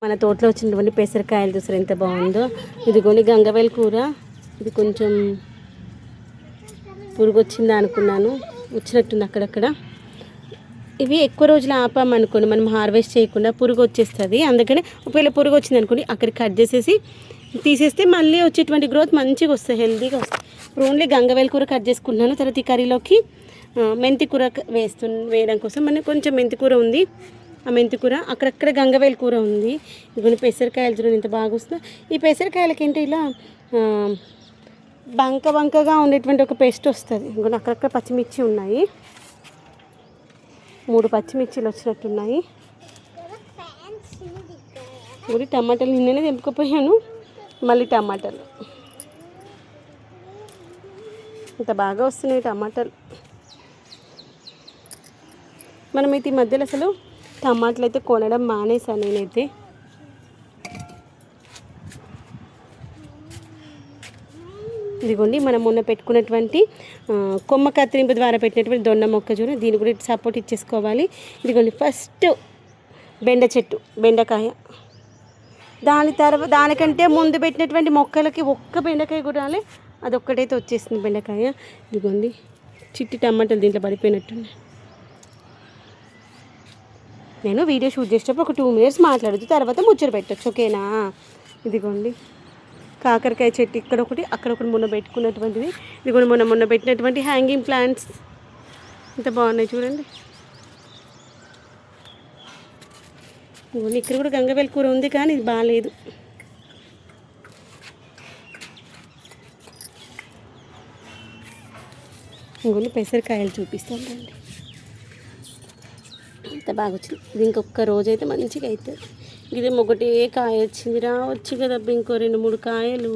మన తోటలో వచ్చినటువంటి పెసరకాయలు చూసారు ఎంత బాగుందో. ఇదిగోని గంగవేల్ కూర. ఇది కొంచెం పురుగు వచ్చిందా అనుకున్నాను, వచ్చినట్టుంది అక్కడక్కడ. ఇవి ఎక్కువ రోజులు ఆపామనుకోండి, మనం హార్వెస్ట్ చేయకుండా పురుగు వచ్చేస్తుంది. అందుకని ఒకవేళ పురుగు వచ్చింది అనుకోండి, అక్కడికి కట్ చేసేసి తీసేస్తే మళ్ళీ వచ్చేటువంటి గ్రోత్ మంచిగా వస్తుంది, హెల్తీగా వస్తుంది. ఇప్పుడు ఓన్లీ గంగవేల్ కూర కట్ చేసుకుంటున్నాను. తర్వాత ఈ కర్రీలోకి మెంతి కూర వేయడం కోసం మనకి కొంచెం మెంతి కూర ఉంది. ఆ మెంతి కూర, అక్కడక్కడ గంగవేల్ కూర ఉంది. ఇదిగోని పెసరకాయలు చూడండి ఎంత బాగా వస్తుందో. ఈ పెసరకాయలకి ఏంటి ఇలా బంకగా ఉండేటువంటి ఒక పేస్ట్ వస్తుంది. ఇంకొన్ని అక్కడక్కడ పచ్చిమిర్చి ఉన్నాయి, 3 పచ్చిమిర్చిలు వచ్చినట్టున్నాయి. ఇంకొన్ని టమాటాలు నిన్ననే తెంపుకపోయాను, మళ్ళీ టమాటాలు ఇంత బాగా వస్తున్నాయి టమాటాలు. మనమైతే ఈ మధ్యలో అసలు టమాటాలు అయితే కొనడం మానేసాను నేనైతే. ఇదిగోండి మనం మొన్న పెట్టుకున్నటువంటి కొమ్మ కత్తిరింపు ద్వారా పెట్టినటువంటి దొండ మొక్క చూడండి, దీని కూడా సపోర్ట్ ఇచ్చేసుకోవాలి. ఇదిగోండి ఫస్ట్ బెండ చెట్టు, బెండకాయ. దానికంటే ముందు పెట్టినటువంటి మొక్కలకి ఒక్క బెండకాయ కూడా రాలే, అదొక్కటైతే వచ్చేసింది బెండకాయ. ఇదిగోండి చిట్టి టమాటాలు దీంట్లో పడిపోయినట్టున్నాయి. నేను వీడియో షూట్ చేసేటప్పుడు ఒక 2 minutes మాట్లాడద్దు, తర్వాత ముచ్చట పెట్టచ్చు, ఓకేనా. ఇదిగోండి కాకరకాయ చెట్టు ఇక్కడ ఒకటి, అక్కడ ఒకటి మొన్న పెట్టుకున్నటువంటిది. ఇది కూడా మొన్న పెట్టినటువంటి హ్యాంగింగ్ ప్లాంట్స్ ఎంత బాగున్నాయి చూడండి. ఇక్కడ కూడా గంగవేల్ కూర ఉంది, కానీ ఇది బాగాలేదు. ఇంకొన్ని పెసరకాయలు చూపిస్తాను రండి, ఎంత బాగా వచ్చింది. ఇది ఇంకొక రోజు అయితే మంచిగా అవుతుంది. ఇదేమో ఒకటే కాయ వచ్చింది, రావచ్చు కదా ఇంకో 2-3 కాయలు.